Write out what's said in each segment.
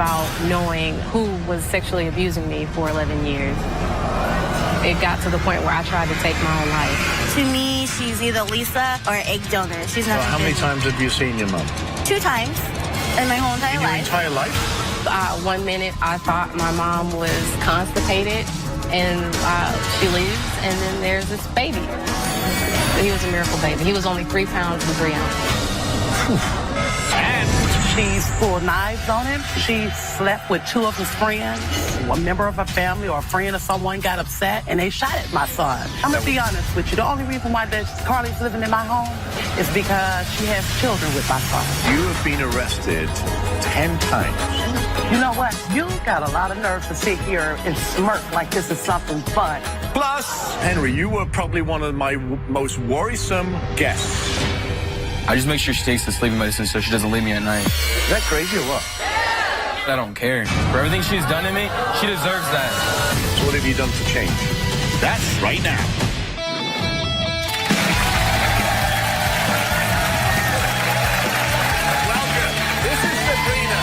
about knowing who was sexually abusing me for 11 years. It got to the point where I tried to take my own life. To me, she's either Lisa or egg donor. She's not. So how many times have you seen your mom? 2 times in my whole entire In your life. entire life? 1 minute, I thought my mom was constipated, and she leaves, and then there's this baby. He was a miracle baby. He was only 3 pounds and 3 ounces. And she's pulled knives on him. She slept with 2 of his friends. A member of her family or a friend or someone got upset, and they shot at my son. I'm going to be honest with you. The only reason why Carly's living in my home is because she has children with my son. You have been arrested 10 times. You know what? You got a lot of nerve to sit here and smirk like this is something fun. Plus, Henry, you were probably one of my most worrisome guests. I just make sure she takes the sleeping medicine so she doesn't leave me at night. Is that crazy or what? I don't care. For everything she's done to me, she deserves that. So what have you done to change? That's right now. Welcome. This is Sabrina.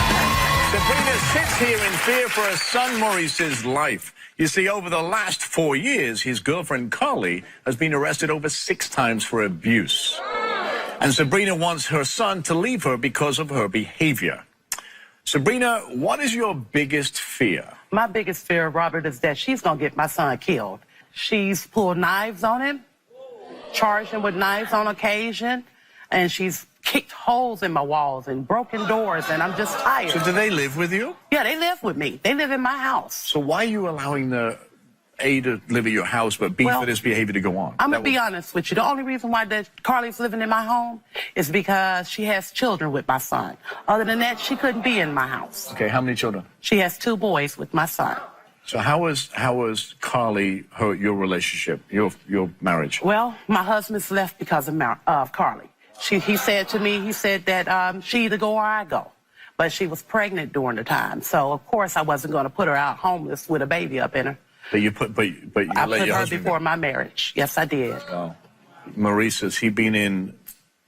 Sabrina sits here in fear for her son Maurice's life. You see, over the last 4 years, his girlfriend Carly has been arrested over 6 times for abuse. And Sabrina wants her son to leave her because of her behavior. Sabrina, what is your biggest fear? My biggest fear, Robert, is that she's going to get my son killed. She's pulled knives on him, charged him with knives on occasion, and she's kicked holes in my walls and broken doors, and I'm just tired. So do they live with you? Yeah, they live with me. They live in my house. So why are you allowing the A to live at your house, but B for this behavior to go on? I'm going to be honest with you. The only reason why Carly's living in my home is because she has children with my son. Other than that, she couldn't be in my house. Okay, how many children? She has 2 boys with my son. So how has Carly hurt your relationship, your marriage? Well, my husband's left because of Carly. He said to me, he said that she either go or I go. But she was pregnant during the time. So, of course, I wasn't going to put her out homeless with a baby up in her. But you let your husband I put her go. before my marriage. Yes, I did. Oh. Maurice, has he been in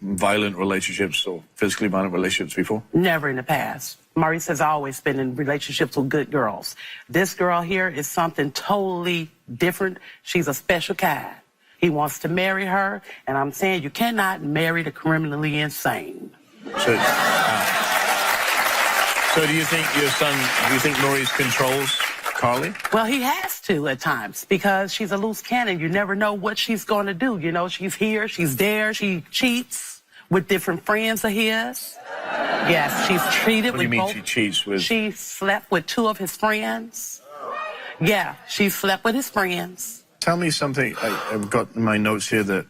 violent relationships or physically violent relationships before? Never in the past. Maurice has always been in relationships with good girls. This girl here is something totally different. She's a special kind. He wants to marry her, and I'm saying you cannot marry the criminally insane. So do you think Maurice controls Carly? Well, he has to at times because she's a loose cannon. You never know what she's going to do. You know, she's here, she's there, she cheats with different friends of his. Yes, she's treated with both. What do you mean she cheats with? She slept with 2 of his friends. Yeah, she slept with his friends. Tell me something. I've got in my notes here that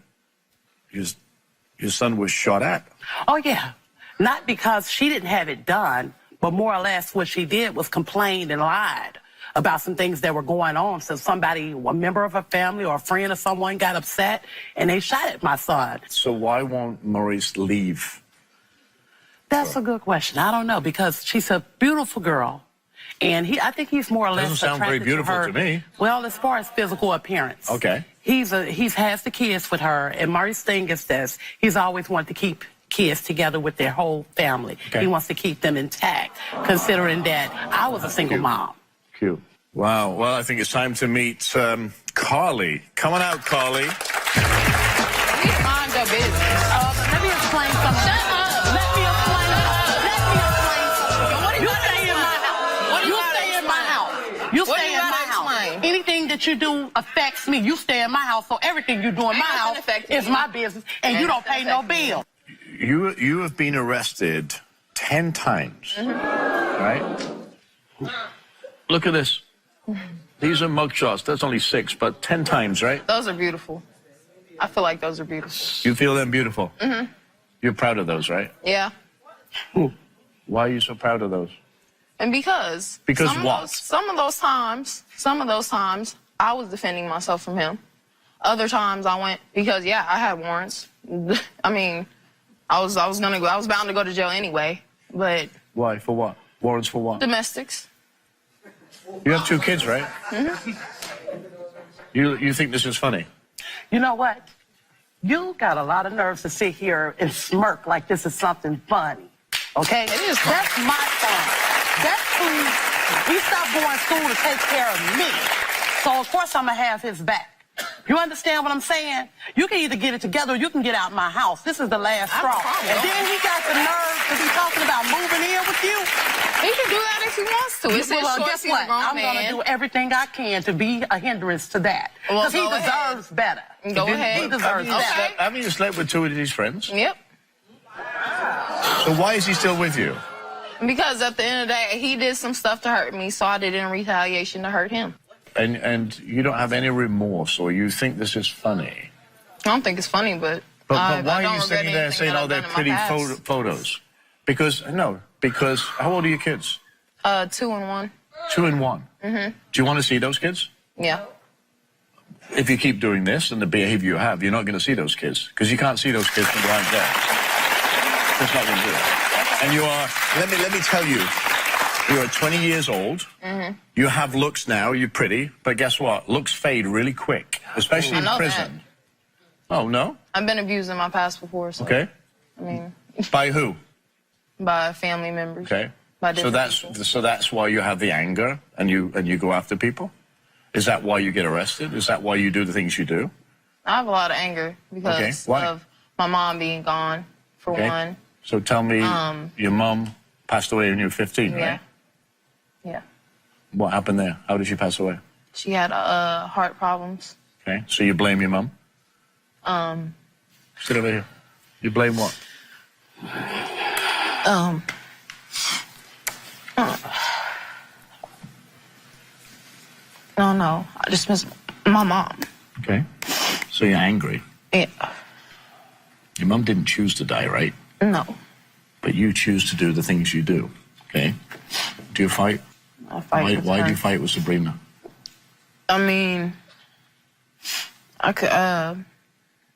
your son was shot at. Oh, yeah. Not because she didn't have it done, but more or less what she did was complained and lied about some things that were going on. So somebody, a member of her family or a friend or someone got upset, and they shot at my son. So why won't Maurice leave? That's a good question. I don't know, because she's a beautiful girl. And I think he's more or less Doesn't sound very attracted beautiful her. to me. Well, as far as physical appearance. Okay. He has the kids with her, and Maurice's thing is this. He's always wanted to keep kids together with their whole family. Okay. He wants to keep them intact, considering that I was a single mom. Cute. Wow. Well, I think it's time to meet Carly. Come on out, Carly. Mind your business. Let me explain something. Shut up. Let me explain something. What do You stay in my house. What do You you stay in my house. You What do stay you in my gotta house. explain? Anything that you do affects me. You stay in my house, so everything you do in my Ain't house nothing affect is me. my business, and you don't pay no bill. You have been arrested 10 times, right? Look at this. These are mugshots. That's only 6, but 10 times, right? Those are beautiful. I feel like those are beautiful. You feel them beautiful? Mm-hmm. You're proud of those, right? Yeah. Why are you so proud of those? And because some of those times, I was defending myself from him. Other times I went because I had warrants. I mean, I was bound to go to jail anyway. But why? For what? Warrants for what? Domestics. You have 2 kids, right? Mm-hmm. You think this is funny? You know what? You got a lot of nerves to sit here and smirk like this is something funny. Okay? It is That's my son. That's who He stopped going to school to take care of me. So, of course, I'm going to have his back. You understand what I'm saying? You can either get it together or you can get out my house. This is the last straw. And then he got the nerve to be talking about moving in with you. He can do that if he wants to. It's his choice. Guess He's what? a grown I'm man. going to do everything I can to be a hindrance to that. Well, Because he deserves better. Go ahead. He deserves better. Haven't you slept with two of his friends? Yep. So why is he still with you? Because at the end of the day, he did some stuff to hurt me, so I did it in retaliation to hurt him. And you don't have any remorse, or you think this is funny? I don't think it's funny, but why are you sitting there saying, oh, they're pretty photos? Because how old are your kids? 2 and 1. 2 and 1. Mm-hmm. Do you want to see those kids? Yeah. If you keep doing this and the behavior you have, you're not going to see those kids, because you can't see those kids from right there. That's not going to do it. And you are, let me tell you, you're 20 years old. Mm-hmm. You have looks now. You're pretty. But guess what? Looks fade really quick, especially in prison. That. Oh, no? I've been abused in my past before. So, okay. I mean. By who? By family members. Okay. By so that's why you have the anger and you go after people? Is that why you get arrested? Is that why you do the things you do? I have a lot of anger because of my mom being gone, for one. So tell me, your mom passed away when you were 15, right? Yeah. What happened there? How did she pass away? She had heart problems. Okay, so you blame your mom? Sit over here. You blame what? No. I just miss my mom. Okay. So you're angry? Yeah. Your mom didn't choose to die, right? No. But you choose to do the things you do, okay? Do you fight? I fight. Why do you fight with Sabrina? I mean,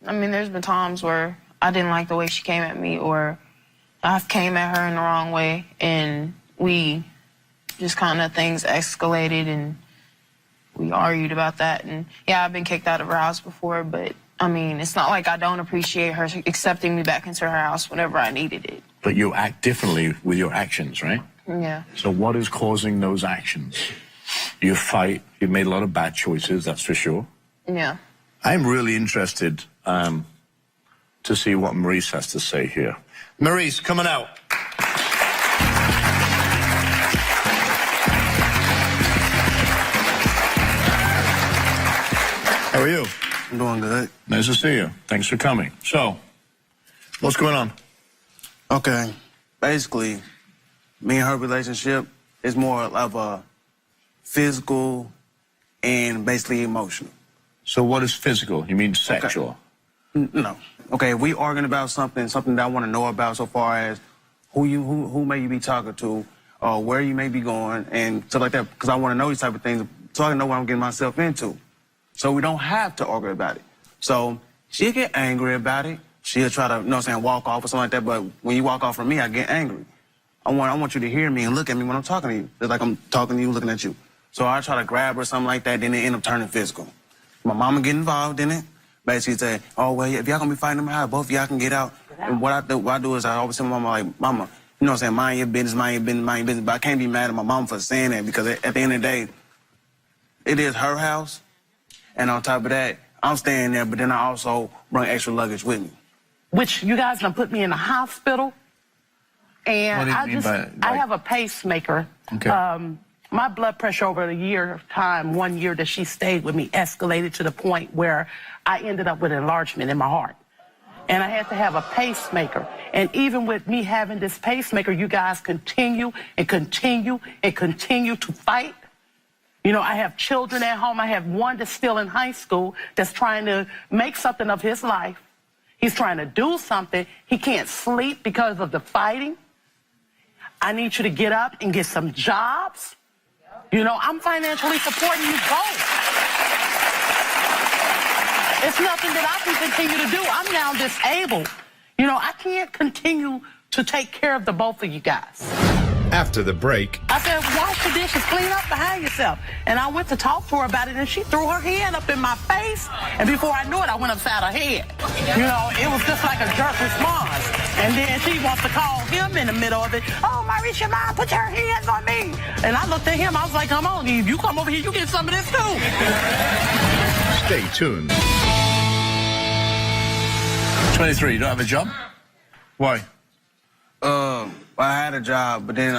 there's been times where I didn't like the way she came at me, or I came at her in the wrong way, and we just kind of things escalated, and we argued about that. And yeah, I've been kicked out of her house before, but I mean, it's not like I don't appreciate her accepting me back into her house whenever I needed it. But you act differently with your actions, right? Yeah. So what is causing those actions? You fight. You've made a lot of bad choices, that's for sure. Yeah. I'm really interested to see what Maurice has to say here. Maurice, coming out. How are you? I'm doing good. Nice to see you. Thanks for coming. So, what's going on? Okay. Basically, me and her relationship is more of a physical and basically emotional. So what is physical? You mean sexual? Okay. No. Okay, we arguing about something that I want to know about, so far as who may you be talking to, or where you may be going, and stuff like that, because I want to know these type of things so I can know what I'm getting myself into. So we don't have to argue about it. So she'll get angry about it. She'll try to, walk off or something like that. But when you walk off from me, I get angry. I want you to hear me and look at me when I'm talking to you. It's like I'm talking to you, looking at you. So I try to grab her or something like that, then it end up turning physical. My mama get involved in it. Basically say, oh, well, if y'all gonna be fighting in my house, both of y'all can get out. And what I do is I always tell my mama, like, mama, mind your business, mind your business, mind your business. But I can't be mad at my mom for saying that, because at the end of the day, it is her house. And on top of that, I'm staying there, but then I also bring extra luggage with me. Which you guys done put me in the hospital. And What do you mean by I have a pacemaker. Okay. My blood pressure over a year of time, 1 year that she stayed with me, escalated to the point where I ended up with enlargement in my heart. And I had to have a pacemaker. And even with me having this pacemaker, you guys continue and continue and continue to fight. You know, I have children at home. I have one that's still in high school that's trying to make something of his life. He's trying to do something. He can't sleep because of the fighting. I need you to get up and get some jobs. You know, I'm financially supporting you both. It's nothing that I can continue to do. I'm now disabled. You know, I can't continue to take care of the both of you guys. After the break, I said, wash the dishes, clean up behind yourself. And I went to talk to her about it, and she threw her hand up in my face. And before I knew it, I went upside her head. You know, it was just like a jerk response. And then she wants to call him in the middle of it. Oh, Maurice, your mom put your hands on me. And I looked at him, I was like, come on, Eve, you come over here, you get some of this too. Stay tuned. 23, you don't have a job? Why? I had a job, but then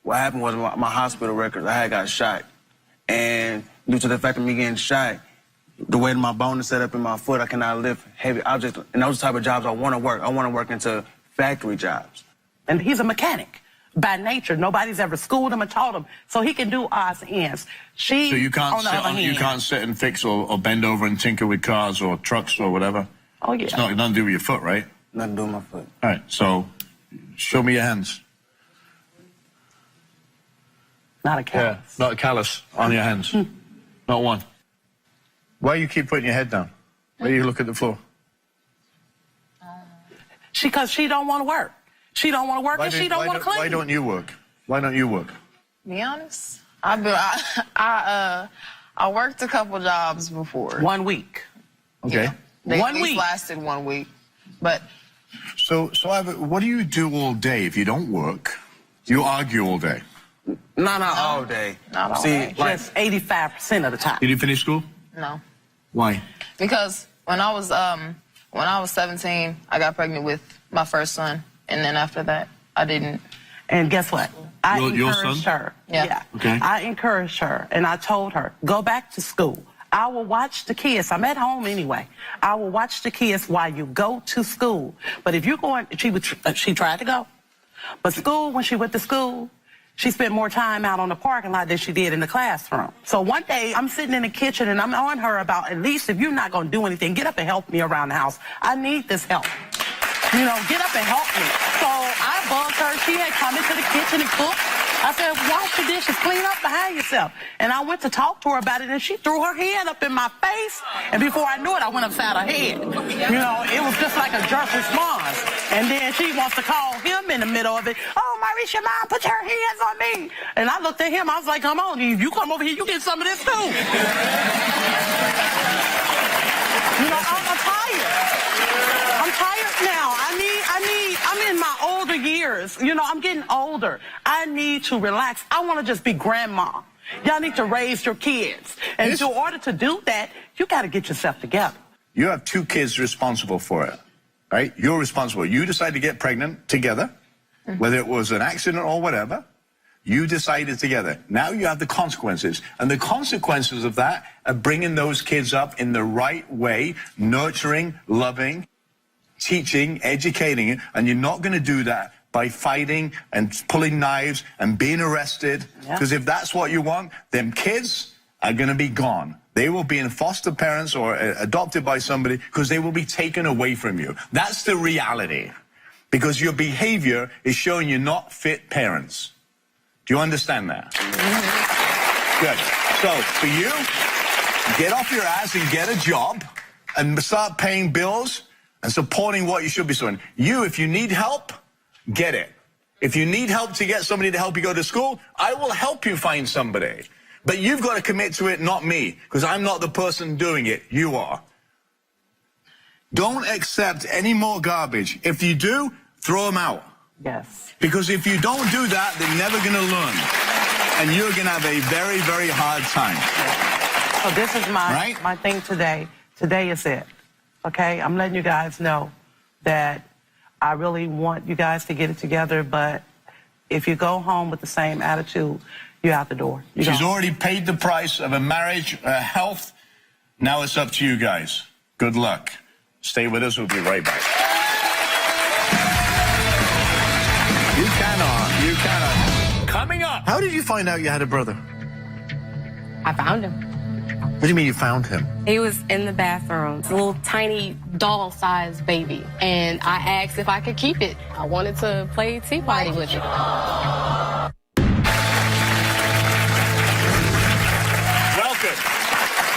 what happened was my hospital records, I had got shot. And due to the fact of me getting shot, the way my bone is set up in my foot, I cannot lift heavy objects. And those type of jobs I want to work. I want to work into factory jobs. And he's a mechanic by nature. Nobody's ever schooled him or taught him, so he can do odds and ends. So you can't on the other hand, you can't sit and fix or bend over and tinker with cars or trucks or whatever? Oh, yeah. It's nothing to do with your foot, right? Nothing to do with my foot. All right, so show me your hands. Not a callus. Not a callus on your hands. Not one. Why you keep putting your head down? Why do you look at the floor? Because she don't want to work. She don't want to work and she don't want to clean. Why don't you work? Why don't you work? Be honest, I worked a couple jobs before. 1 week. Okay. Yeah. They 1 at least week. lasted 1 week, but So what do you do all day if you don't work? You argue all day. Not all day. Not all See, day. like, Just 85% of the time. Did you finish school? no. Why? Because when I was 17, I got pregnant with my first son, and then after that, I didn't. And guess what? I Your encouraged son? her. Yeah. Okay. I encouraged her, and I told her, go back to school. I will watch the kids. I'm at home anyway. I will watch the kids while you go to school. But if you're going, she tried to go. But school, when she went to school, she spent more time out on the parking lot than she did in the classroom. So one day, I'm sitting in the kitchen, and I'm on her about, at least if you're not going to do anything, get up and help me around the house. I need this help. You know, get up and help me. So I bugged her. She had come into the kitchen and cooked. I said, wash the dishes, clean up behind yourself. And I went to talk to her about it, and she threw her hand up in my face. And before I knew it, I went upside her head. You know, it was just like a jerk response. And then she wants to call him in the middle of it. Oh, Maurice, your mom put her hands on me. And I looked at him. I was like, come on, Eve, you come over here, you get some of this too. You know, I'm tired. I'm tired now. I'm in my older years. You know, I'm getting older. I need to relax. I want to just be grandma. Y'all need to raise your kids. And in order to do that, you got to get yourself together. You have 2 kids responsible for it, right? You're responsible. You decided to get pregnant together, whether it was an accident or whatever. You decided together. Now you have the consequences. And the consequences of that are bringing those kids up in the right way, nurturing, loving, teaching, educating. And you're not going to do that by fighting and pulling knives and being arrested. Because if that's what you want, them kids are going to be gone. They will be in foster parents or adopted by somebody because they will be taken away from you. That's the reality. Because your behavior is showing you're not fit parents. Do you understand that? Good. So, for you, get off your ass and get a job and start paying bills and supporting what you should be doing. You, if you need help, get it. If you need help to get somebody to help you go to school, I will help you find somebody. But you've got to commit to it, not me, because I'm not the person doing it. You are. Don't accept any more garbage. If you do, throw them out. Yes. Because if you don't do that, they're never going to learn. And you're going to have a very, very hard time. So this is my thing today. Today is it. Okay? I'm letting you guys know that I really want you guys to get it together, but if you go home with the same attitude, you're out the door. She's already paid the price of a marriage, health. Now it's up to you guys. Good luck. Stay with us. We'll be right back. You cannot. Coming up. How did you find out you had a brother? I found him. What do you mean you found him? He was in the bathroom, a little tiny doll-sized baby, and I asked if I could keep it. I wanted to play tea party with it. Welcome.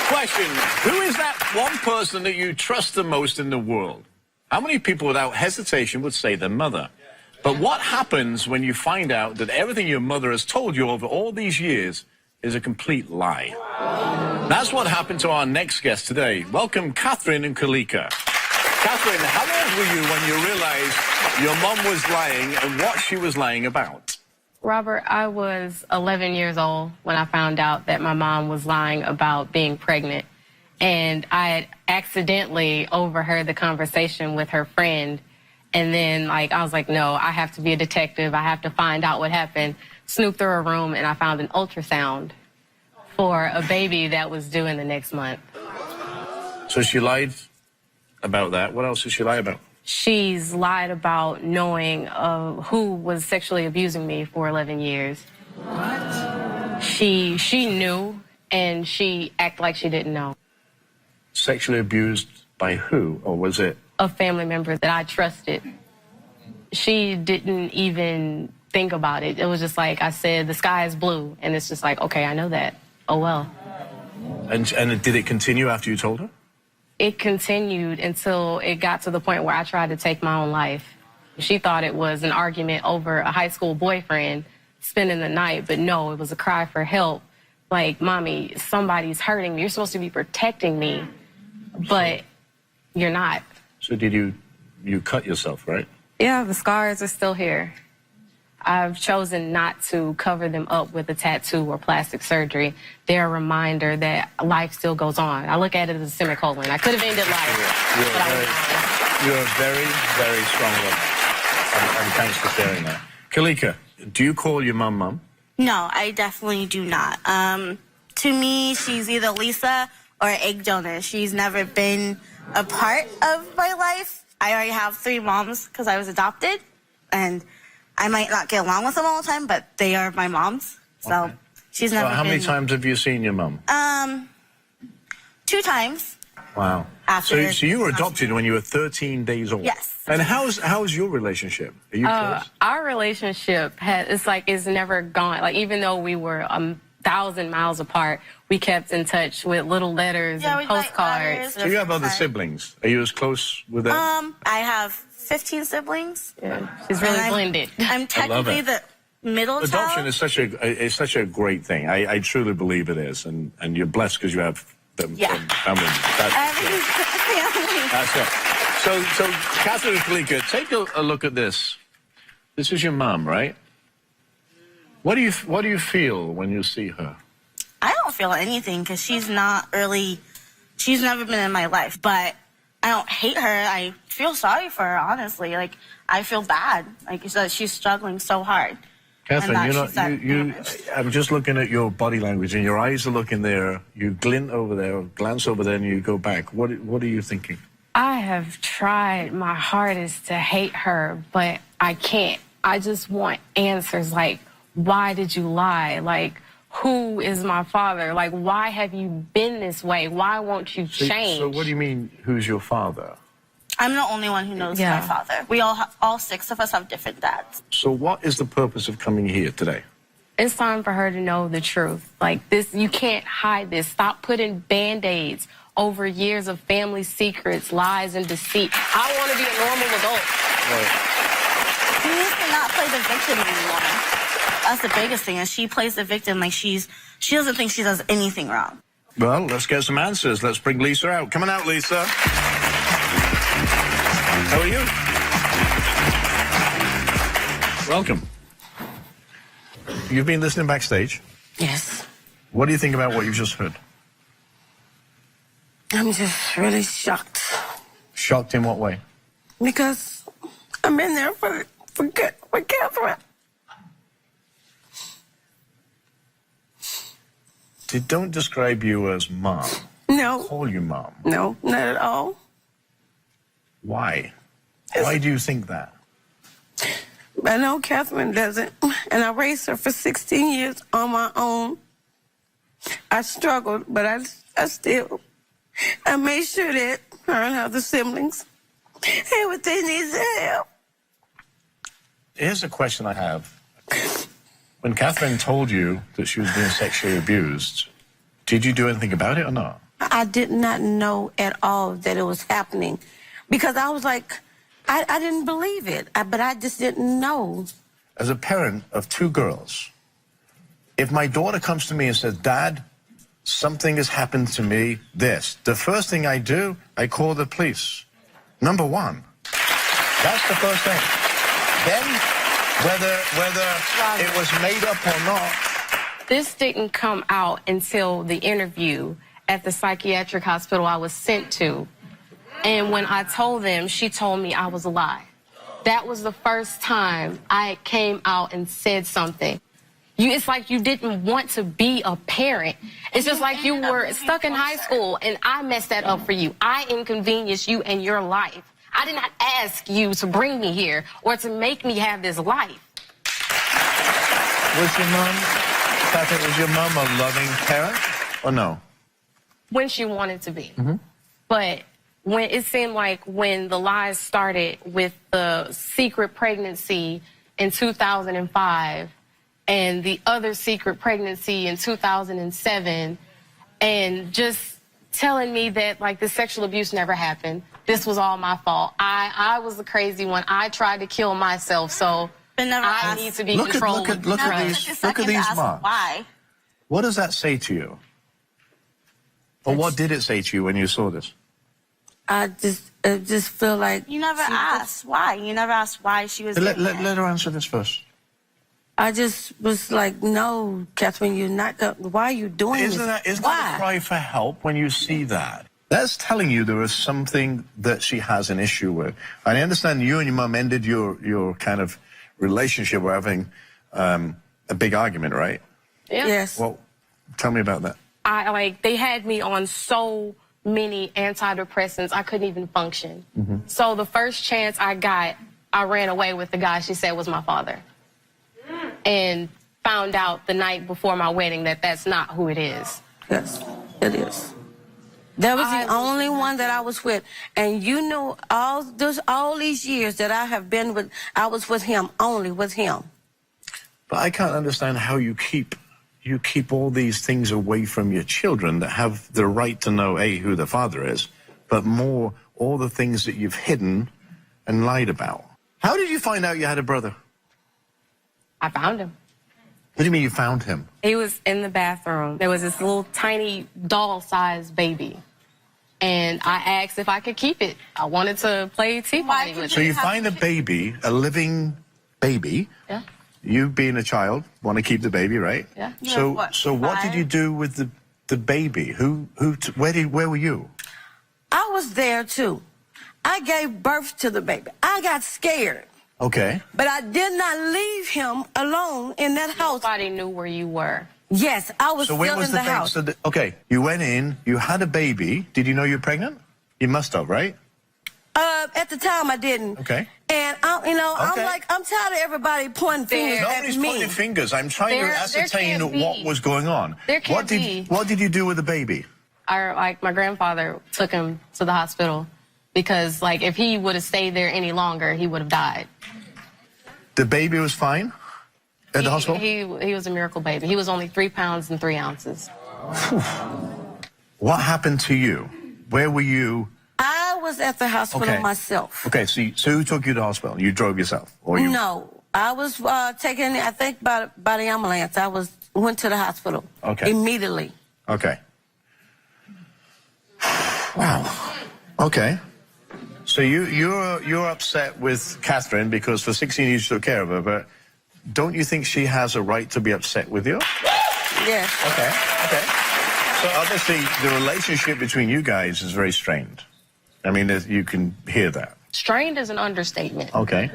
Question, who is that one person that you trust the most in the world? How many people without hesitation would say their mother? But what happens when you find out that everything your mother has told you over all these years is a complete lie? That's what happened to our next guest today. Welcome, Catherine and Kalika. Catherine, how old were you when you realized your mom was lying and what she was lying about? Robert, I was 11 years old when I found out that my mom was lying about being pregnant. And I had accidentally overheard the conversation with her friend. And then, I was like, no, I have to be a detective. I have to find out what happened. Snooped through her room, and I found an ultrasound for a baby that was due in the next month. So she lied about that. What else did she lie about? She's lied about knowing who was sexually abusing me for 11 years. What? She knew, and she acted like she didn't know. Sexually abused by who, or was it? A family member that I trusted. She didn't even think about it. It was just like I said, the sky is blue, and it's just like, okay, I know that. Oh, well. And did it continue after you told her? It continued until it got to the point where I tried to take my own life. She thought it was an argument over a high school boyfriend spending the night, but no, it was a cry for help. Like, Mommy, somebody's hurting me. You're supposed to be protecting me, but you're not. So did you cut yourself, right? Yeah, the scars are still here. I've chosen not to cover them up with a tattoo or plastic surgery. They're a reminder that life still goes on. I look at it as a semicolon. I could have ended life, You're a very, very strong woman. And thanks for sharing that. Kalika, do you call your mum? No, I definitely do not. To me, she's either Lisa or egg donor. She's never been a part of my life. I already have 3 moms because I was adopted, and I might not get along with them all the time, but they are my moms. So she's never been... How many times have you seen your mum? 2 times. Wow. So you were adopted when you were 13 days old? Yes. And how's your relationship? Are you close? Our relationship it's never gone. Like, even though we were 1,000 miles apart, we kept in touch with little letters and postcards. So you have other siblings. Are you as close with them? I have 15 siblings. Yeah, she's really blended. I'm technically the middle Adoption child. is such a great thing. I truly believe it is, and you're blessed because you have them. Yeah. Family. That's it. So Catherine and Kalika, take a look at this. This is your mom, right? What do you feel when you see her? I don't feel anything because she's never been in my life, but I don't hate her. I feel sorry for her, honestly. Like, I feel bad. Like, she's struggling so hard. Catherine, I'm just looking at your body language, and your eyes are looking there. You glint over there, or glance over there, and you go back. What are you thinking? I have tried my hardest to hate her, but I can't. I just want answers like, why did you lie? Like, who is my father? Like, why have you been this way? Why won't you change? So what do you mean, who's your father? I'm the only one who knows my father. We all 6 of us have different dads. So what is the purpose of coming here today? It's time for her to know the truth. Like, this, you can't hide this. Stop putting Band-Aids over years of family secrets, lies, and deceit. I want to be a normal adult. Right. She needs to not play the victim anymore. That's the biggest thing, is she plays the victim like she doesn't think she does anything wrong. Well, let's get some answers. Let's bring Lisa out. Come on out, Lisa. How are you? Welcome. You've been listening backstage. Yes. What do you think about what you've just heard? I'm just really shocked. Shocked in what way? Because I've been there for Catherine. Don't describe you as mom. No. Call you mom. No, not at all. Why? Why do you think that? I know Catherine doesn't, and I raised her for 16 years on my own. I struggled, but I made sure that her and her other siblings had what they needed to have. Here's a question I have. When Catherine told you that she was being sexually abused, did you do anything about it or not? I did not know at all that it was happening because I was like, I didn't believe it, but I just didn't know. As a parent of 2 girls, if my daughter comes to me and says, Dad, something has happened to me, the first thing I do, I call the police. Number 1. That's the first thing. Then Whether it was made up or not. This didn't come out until the interview at the psychiatric hospital I was sent to. And when I told them, she told me I was a lie. That was the first time I came out and said something. It's like you didn't want to be a parent. It's just like you were stuck in high school, and I messed that up for you. I inconvenienced you and your life. I did not ask you to bring me here or to make me have this life. Was your mom, Catherine, was your mom a loving parent or no? When she wanted to be. But when it seemed like when the lies started with the secret pregnancy in 2005 and the other secret pregnancy in 2007, and just telling me that like the sexual abuse never happened, this was all my fault. I was the crazy one. I tried to kill myself, so I need to be controlled. Look at these marks. Why? What does that say to you? Or what did it say to you when you saw this? I just feel like You never asked why. You never asked why she was Let doing that. her answer this first. I just was like, no, Catherine, you're not gonna, why are you doing this? Isn't that Why? a cry for help when you see that? That's telling you there is something that she has an issue with. And I understand you and your mum ended your kind of relationship. We're having a big argument, right? Yeah. Yes. Well, tell me about that. They had me on so many antidepressants, I couldn't even function. So the first chance I got, I ran away with the guy she said was my father. And found out the night before my wedding that that's not who it is. Yes, it is. That was the only one that I was with. And you know, all these years that I have been with, I was with him, only with him. But I can't understand how you keep all these things away from your children that have the right to know, A, who the father is, but more, all the things that you've hidden and lied about. How did you find out you had a brother? I found him. What do you mean you found him? He was in the bathroom. There was this little tiny doll-sized baby. And I asked if I could keep it. I wanted to play tea party with it. So you find a baby, a living baby. Yeah. You being a child, want to keep the baby, right? Yeah. So what did you do with the baby? Where were you? I was there too. I gave birth to the baby. I got scared. Okay. But I did not leave him alone in that house. Nobody knew where you were. Yes, I was So still where was in the the baby? house. So okay, you went in, you had a baby. Did you know you were pregnant? You must have, right? At the time, I didn't. Okay. And I'm tired of everybody pointing fingers Nobody's at me. pointing fingers. I'm trying to ascertain what was going on. There can't be. What did you do with the baby? My grandfather took him to the hospital because, if he would have stayed there any longer, he would have died. The baby was fine at the hospital? He was a miracle baby. He was only 3 pounds and 3 ounces. What happened to you? Where were you? I was at the hospital myself. Okay, so who took you to the hospital? You drove yourself? Or you? No, I was taken, I think, by the ambulance. I went to the hospital. Okay. Immediately. Okay. Wow. Okay. So you're upset with Catherine because for 16 years you took care of her, but don't you think she has a right to be upset with you? Yes. Okay. So obviously the relationship between you guys is very strained. I mean, you can hear that. Strained is an understatement. Okay.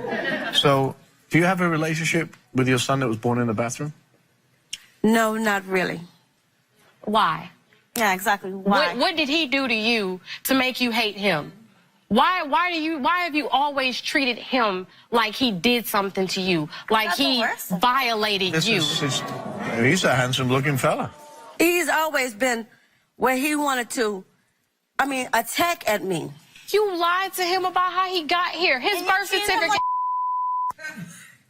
So do you have a relationship with your son that was born in the bathroom? No, not really. Why? Yeah, exactly. Why? What did he do to you to make you hate him? Why have you always treated him like he did something to you? Like he violated you? He's a handsome-looking fella. He's always been where he wanted to, attack at me. You lied to him about how he got here. His birth certificate.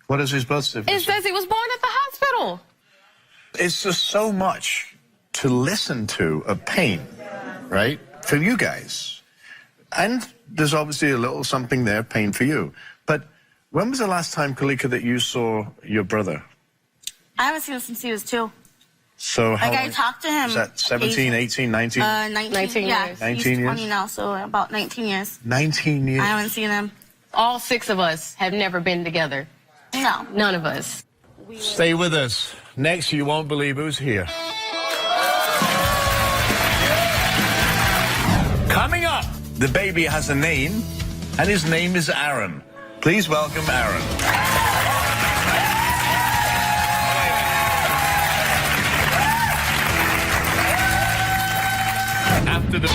What is his birth certificate? It says he was born at the hospital. It's just so much to listen to of pain, right, for you guys. And there's obviously a little something there, pain for you. But when was the last time, Kalika, that you saw your brother? I haven't seen him since he was 2. So how I talked to him. Was that 17, 18, 19? 19 yeah, years. 19 He's years? 20 now, so about 19 years. 19 years. I haven't seen him. All 6 of us have never been together. No. None of us. Stay with us. Next, you won't believe who's here. Coming up, the baby has a name, and his name is Aaron. Please welcome Aaron. After the...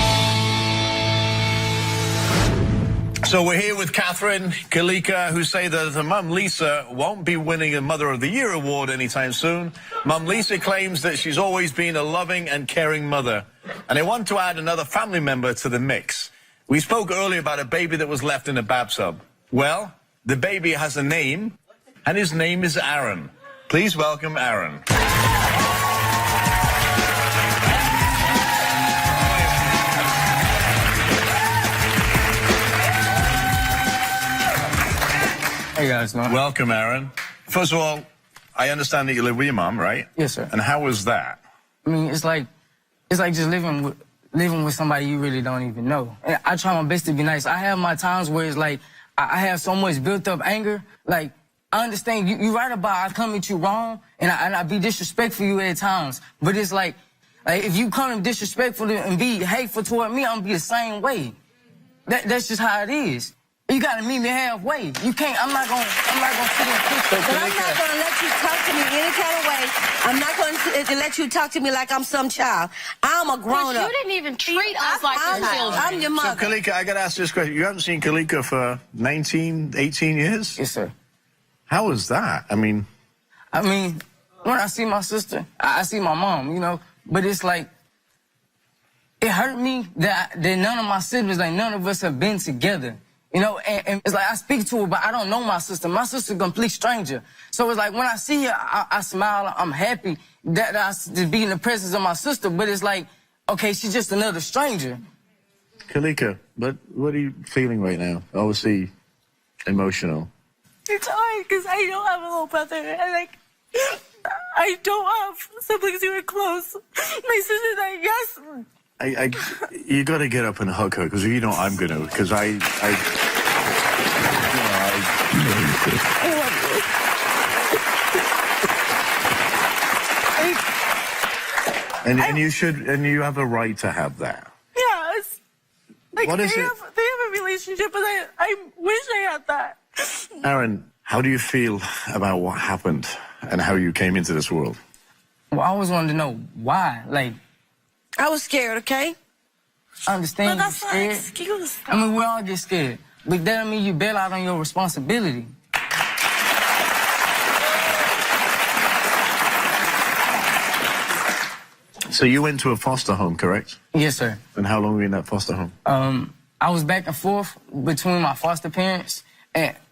So we're here with Catherine, Kalika, who say that her mum Lisa won't be winning a Mother of the Year award anytime soon. Mum Lisa claims that she's always been a loving and caring mother, and they want to add another family member to the mix. We spoke earlier about a baby that was left in a bathtub. Well, the baby has a name, and his name is Aaron. Please welcome Aaron. Hey guys, man. Welcome, Aaron. First of all, I understand that you live with your mom, right? Yes, sir. And how was that? I mean, it's like just living with somebody you really don't even know. And I try my best to be nice. I have my times where it's like I have so much built up anger. Like, I understand you right about I come at you wrong and I be disrespectful to you at times. But it's like if you come disrespectful and be hateful toward me, I'm gonna be the same way. That's just how it is. You gotta meet me halfway. You can't. I'm not gonna sit and push. But I'm not gonna let you talk to me any kind of way. I'm not going to let you talk to me like I'm some child. I'm a grown up. You didn't even treat us like your children. I'm your mother. So, Kalika, I gotta ask this question. You haven't seen Kalika for 19, 18 years? Yes, sir. How was that? I mean, when I see my sister, I see my mom, you know. But it's like it hurt me that none of my siblings, like none of us, have been together. You know, and it's like I speak to her, but I don't know my sister. My sister's a complete stranger. So it's like when I see her, I smile. I'm happy that I just be in the presence of my sister. But it's like, okay, she's just another stranger. Kalika, what are you feeling right now? Obviously, emotional. It's hard because I don't have a little brother. And I don't have siblings who are close. My sister's like, yes. You got to get up and hug her, because if you don't, I'm going to, because and you should, and you have a right to have that. Yeah, it's like what is they have a relationship, but I wish I had that. Aaron, how do you feel about what happened and how you came into this world? Well, I always wanted to know why. Like, I was scared, okay? I understand But you're that's not scared. an excuse. I mean, we all get scared. But that don't mean you bail out on your responsibility. So you went to a foster home, correct? Yes, sir. And how long were you in that foster home? I was back and forth between my foster parents,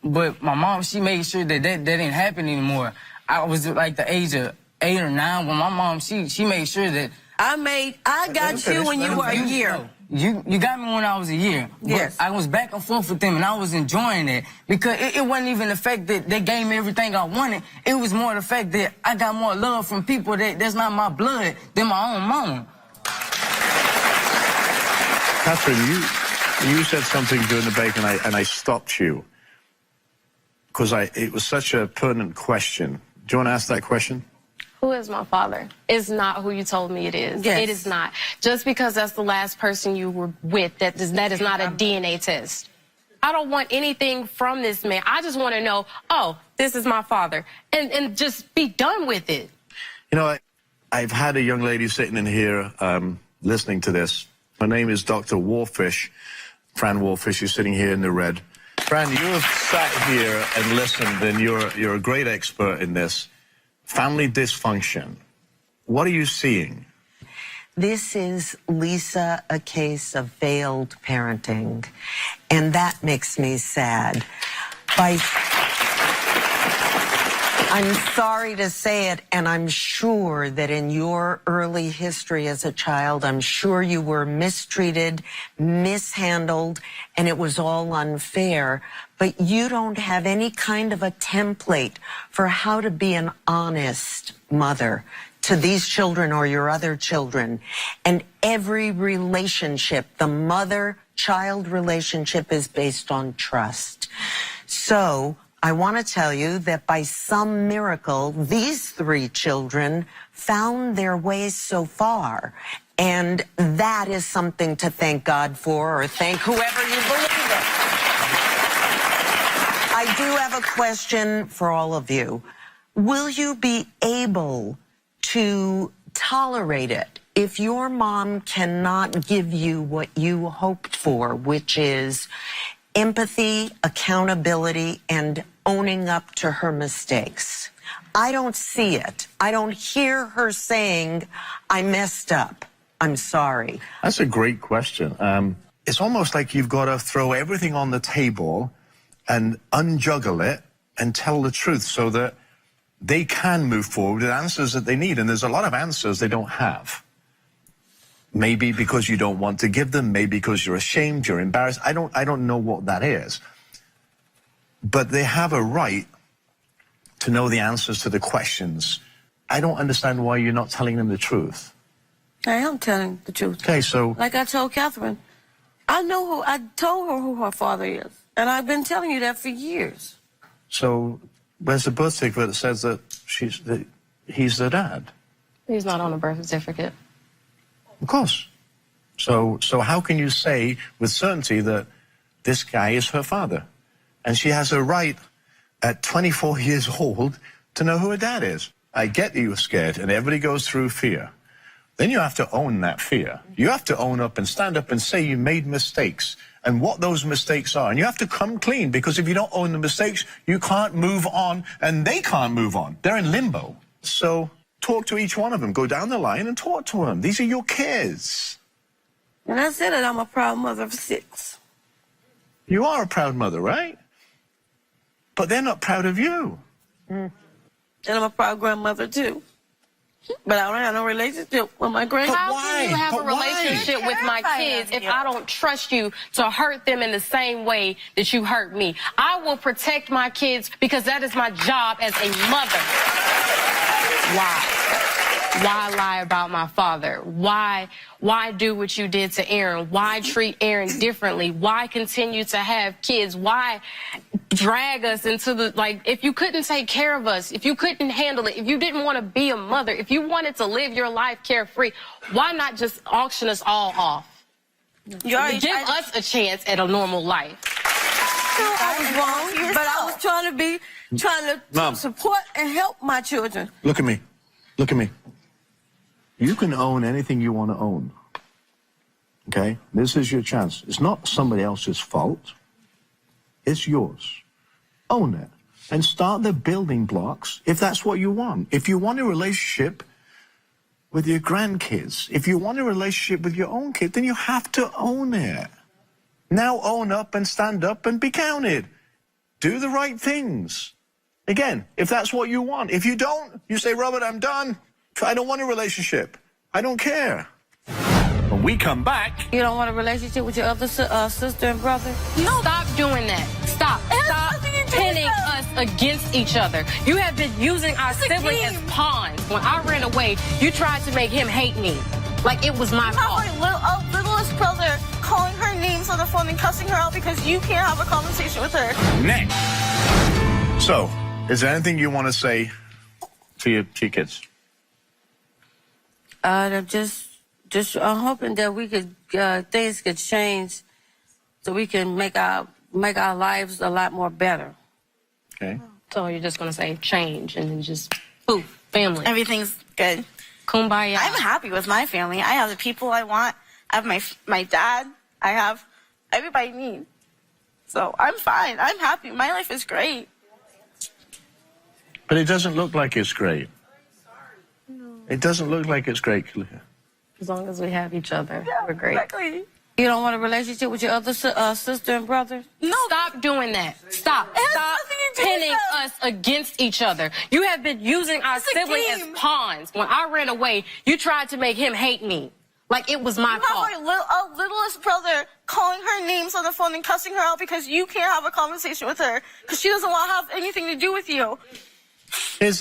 but my mom, she made sure that didn't happen anymore. I was like the age of 8 or 9 when my mom, she made sure that... I got you when you were a year. You got me when I was a year. Yes. But I was back and forth with them, and I was enjoying it. Because it wasn't even the fact that they gave me everything I wanted. It was more the fact that I got more love from people that's not my blood than my own mama. Catherine, you said something during the break, and I stopped you. Because it was such a pertinent question. Do you want to ask that question? Who is my father? It's not who you told me it is. Yes. It is not. Just because that's the last person you were with, that is not a DNA test. I don't want anything from this man. I just want to know, oh, this is my father. And just be done with it. You know, I've had a young lady sitting in here listening to this. Her name is Dr. Warfish. Fran Warfish is sitting here in the red. Fran, you have sat here and listened, and you're a great expert in this. Family dysfunction. What are you seeing? This is, Lisa, a case of failed parenting, and that makes me sad. I'm sorry to say it, and I'm sure that in your early history as a child, I'm sure you were mistreated, mishandled, and it was all unfair. But you don't have any kind of a template for how to be an honest mother to these children or your other children. And every relationship, the mother-child relationship, is based on trust. So I want to tell you that by some miracle, these 3 children found their ways so far. And that is something to thank God for, or thank whoever you believe in. I do have a question for all of you. Will you be able to tolerate it if your mom cannot give you what you hoped for, which is empathy, accountability, and owning up to her mistakes? I don't see it. I don't hear her saying, I messed up. I'm sorry. That's a great question. It's almost like you've got to throw everything on the table and unjuggle it and tell the truth so that they can move forward with answers that they need. And there's a lot of answers they don't have. Maybe because you don't want to give them, maybe because you're ashamed, you're embarrassed. I don't know what that is. But they have a right to know the answers to the questions. I don't understand why you're not telling them the truth. I am telling the truth. Okay, so... Like I told Catherine, I told her who her father is. And I've been telling you that for years. So where's the birth certificate that says that he's the dad? He's not on the birth certificate. Of course. So how can you say with certainty that this guy is her father? And she has a right at 24 years old to know who her dad is. I get that you're scared, and everybody goes through fear. Then you have to own that fear. You have to own up and stand up and say you made mistakes and what those mistakes are. And you have to come clean, because if you don't own the mistakes, you can't move on, and they can't move on. They're in limbo. So talk to each one of them. Go down the line and talk to them. These are your kids. And I said that I'm a proud mother of 6. You are a proud mother, right? But they're not proud of you. And I'm a proud grandmother, too. But I don't have no relationship with my grandkids. How can you have a relationship with my kids if I don't trust you to hurt them in the same way that you hurt me? I will protect my kids because that is my job as a mother. Why? Why lie about my father? Why do what you did to Aaron? Why treat Aaron differently? Why continue to have kids? Why drag us into the, like, if you couldn't take care of us, if you couldn't handle it, if you didn't want to be a mother, if you wanted to live your life carefree, why not just auction us all off? Give us a chance at a normal life. I was wrong, but I was trying to Mom. support and help my children. Look at me. Look at me. You can own anything you want to own. Okay? This is your chance. It's not somebody else's fault. It's yours. Own it. And start the building blocks if that's what you want. If you want a relationship with your grandkids, if you want a relationship with your own kid, then you have to own it. Now own up and stand up and be counted. Do the right things. Again, if that's what you want. If you don't, you say, Robert, I'm done. I don't want a relationship. I don't care. When we come back... You don't want a relationship with your other sister and brother? No. Stop doing that. Stop pinning us against each other. You have been using our sibling as pawns. When I ran away, you tried to make him hate me. Like it was my fault. My littlest brother calling her names on the phone and cussing her out because you can't have a conversation with her. Next. So, is there anything you want to say to your kids? I'm hoping that we could things could change, so we can make our lives a lot more better. Okay. So you're just gonna say change and then just poof, family. Everything's good. Kumbaya. I'm happy with my family. I have the people I want. I have my dad. I have everybody I need. So I'm fine. I'm happy. My life is great. But it doesn't look like it's great. No. It doesn't look like it's great, Kalia. As long as we have each other, we're great. Exactly. You don't want a relationship with your other sister and brother? No. Stop doing that. Stop pinning us against each other. You have been using our sibling as pawns. When I ran away, you tried to make him hate me. Like it was my fault. My littlest brother calling her names on the phone and cussing her out because you can't have a conversation with her because she doesn't want to have anything to do with you. Here's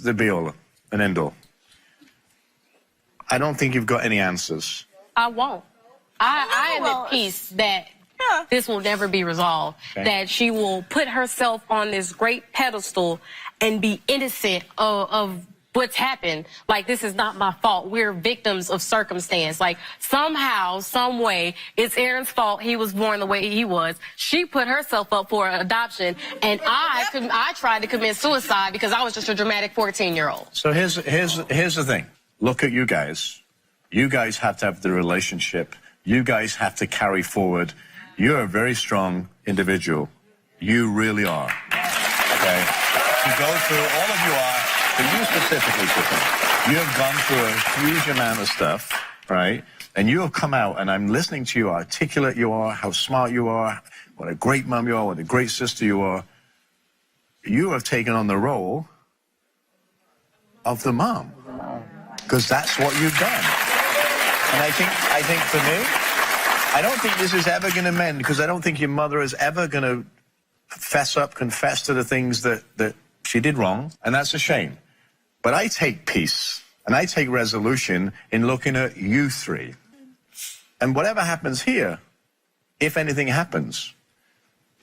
the be-all and end-all. I don't think you've got any answers. I won't. I am at peace that this will never be resolved. Okay. That she will put herself on this great pedestal and be innocent of what's happened. Like, this is not my fault. We're victims of circumstance. Like, somehow, some way, it's Aaron's fault he was born the way he was. She put herself up for adoption, and I tried to commit suicide because I was just a dramatic 14-year-old. So here's the thing. Look at you guys. You guys have to have the relationship. You guys have to carry forward. You're a very strong individual. You really are. Okay? To go through, all of you are, but you specifically, Tiffany, you have gone through a huge amount of stuff, right? And you have come out, and I'm listening to you, how articulate you are, how smart you are, what a great mom you are, what a great sister you are. You have taken on the role of the mom, because that's what you've done. And I think for me, I don't think this is ever going to mend, because I don't think your mother is ever going to confess to the things that she did wrong, and that's a shame. But I take peace, and I take resolution in looking at you three. And whatever happens here, if anything happens,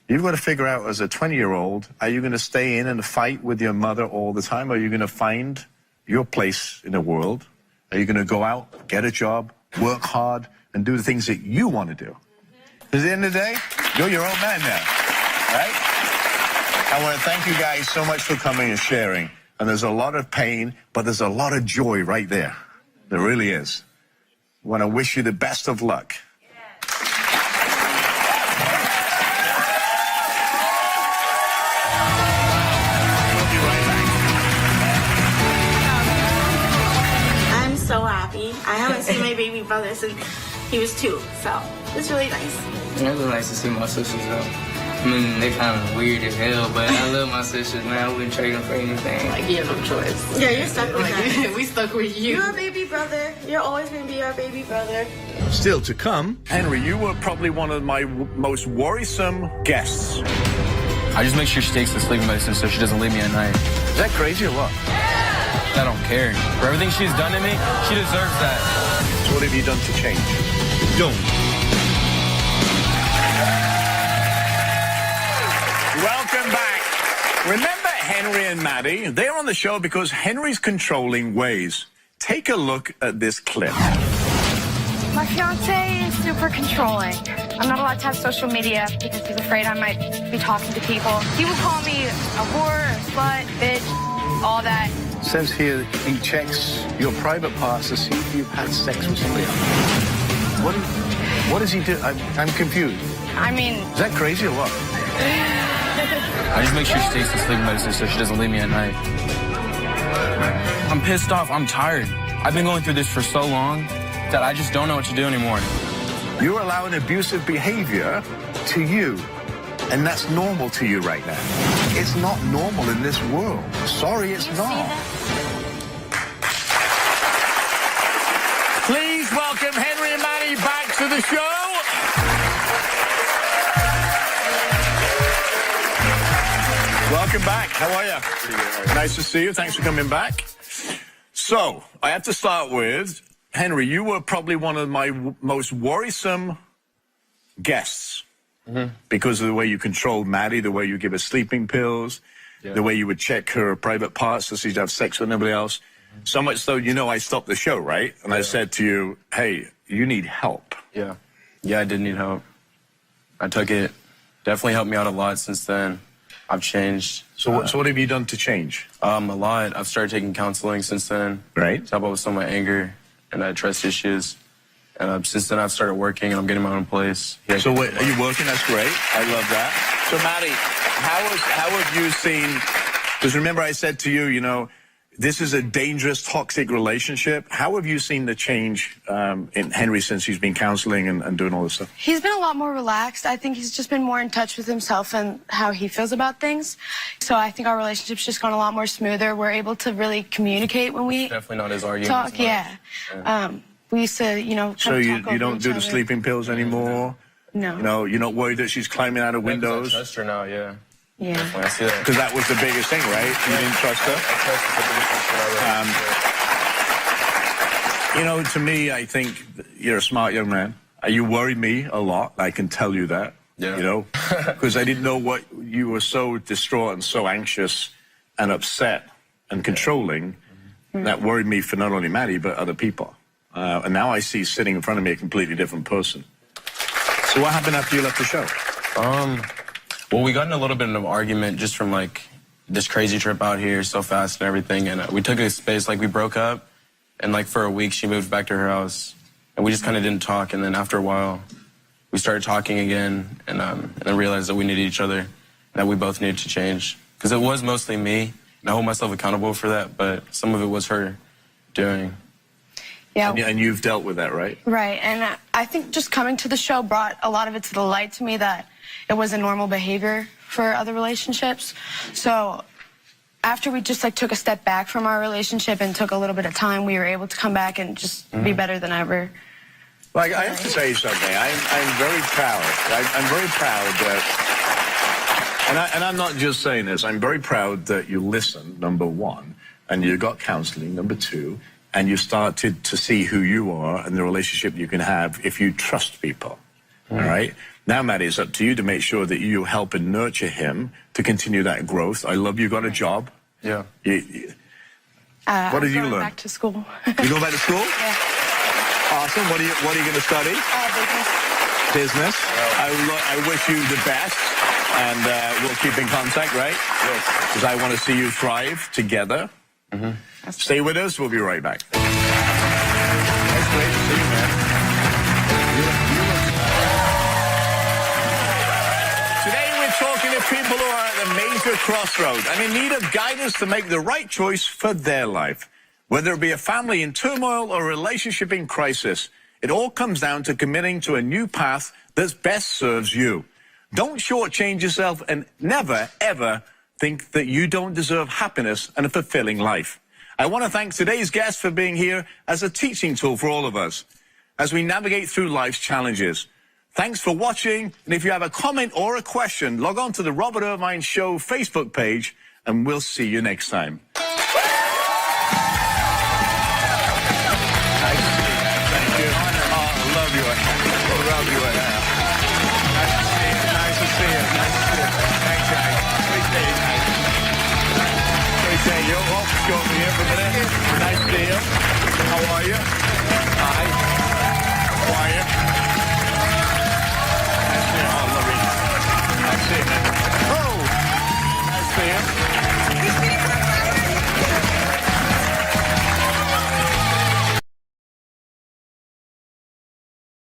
you've got to figure out as a 20-year-old, are you going to stay in and fight with your mother all the time? Or are you going to find your place in the world? Are you going to go out, get a job, work hard, and do the things that you want to do? Because at the end of the day, you're your own man now, right? I want to thank you guys so much for coming and sharing. And there's a lot of pain, but there's a lot of joy right there. There really is. I want to wish you the best of luck. I'm so happy. I haven't seen my baby brother since he was 2, so it's really nice. It's really nice to see my sisters, though. I mean, they kind of weird as hell, but I love my sisters, man. I wouldn't trade them for anything. Like, you have no choice. Yeah, you're stuck with us. We stuck with you. You're our baby brother. You're always going to be our baby brother. Still to come. Henry, you were probably one of my most worrisome guests. I just make sure she takes the sleeping medicine so she doesn't leave me at night. Is that crazy or what? I don't care. For everything she's done to me, she deserves that. So what have you done to change? Don't. Welcome back. Remember Henry and Maddie? They're on the show because Henry's controlling ways. Take a look at this clip. My fiance is super controlling. I'm not allowed to have social media because he's afraid I might be talking to people. He will call me a whore, a slut, bitch, all that. It says here he checks your private parts to see if you've had sex with somebody else. What does he do? I'm confused. I mean... Is that crazy or what? I just make sure she takes the sleeping medicine so she doesn't leave me at night. I'm pissed off. I'm tired. I've been going through this for so long that I just don't know what to do anymore. You're allowing abusive behavior to you, and that's normal to you right now. It's not normal in this world. Sorry, it's not. Please welcome Henry and Maddie back to the show. Welcome back. How are you? Nice to see you. Thanks for coming back. So, I have to start with, Henry, you were probably one of my most worrisome guests because of the way you controlled Maddie, the way you give her sleeping pills, the way you would check her private parts so she'd have sex with nobody else. So much so, you know, I stopped the show, right? And I said to you, hey, you need help. Yeah. Yeah, I did need help. I took it. Definitely helped me out a lot since then. I've changed. So what have you done to change? A lot. I've started taking counseling since then. Right. To help out with some of my anger and trust issues. And since then, I've started working and I'm getting my own place. Yeah. So are you working? That's great. I love that. So Maddie, how have you seen? Because remember, I said to you, you know, this is a dangerous, toxic relationship. How have you seen the change in Henry since he's been counseling and doing all this stuff? He's been a lot more relaxed. I think he's just been more in touch with himself and how he feels about things. So I think our relationship's just gone a lot more smoother. We're able to really communicate when we Definitely not as arguments. talk. Yeah. We used to, you know, So you don't do the sleeping pills anymore? No. You know, you're not worried that she's climbing out of windows? I trust her now, yeah. Yeah. I see that. Because that was the biggest thing, right? You didn't trust her? I trust her. You know, to me, I think you're a smart young man. You worried me a lot. I can tell you that. Yeah. You know, because I didn't know what you were so distraught and so anxious and upset and controlling. That worried me for not only Maddie, but other people. And now I see sitting in front of me a completely different person. So what happened after you left the show? Well, we got in a little bit of an argument just from like this crazy trip out here so fast and everything. And we took a space, like we broke up. And like for a week, she moved back to her house. And we just kind of didn't talk. And then after a while, we started talking again. And I realized that we needed each other. And that we both needed to change. Because it was mostly me. And I hold myself accountable for that. But some of it was her doing. Yeah. And you've dealt with that, right? Right. And I think just coming to the show brought a lot of it to the light to me that it wasn't normal behavior for other relationships. So after we just like took a step back from our relationship and took a little bit of time, we were able to come back and just be better than ever. Like, I have to say something. I'm very proud. I'm very proud that, and I'm not just saying this, I'm very proud that you listened, number one, and you got counseling, number two, and you started to see who you are and the relationship you can have if you trust people. All right? Now, Maddie, it's up to you to make sure that you help and nurture him to continue that growth. I love you got a job. Yeah. What did you learn? Back to school. You going back to school? Yeah. Awesome. What are you going to study? Business. I wish you the best, and we'll keep in contact, right? Yes. Because I want to see you thrive together. Stay with us. We'll be right back. That's great to see you, man. Today we're talking to people who are at a major crossroads and in need of guidance to make the right choice for their life. Whether it be a family in turmoil or a relationship in crisis, it all comes down to committing to a new path that best serves you. Don't shortchange yourself and never, ever think that you don't deserve happiness and a fulfilling life. I want to thank today's guest for being here as a teaching tool for all of us as we navigate through life's challenges. Thanks for watching, and if you have a comment or a question, log on to the Robert Irvine Show Facebook page, and we'll see you next time. You're off, Scott, here for a minute. Nice to see you.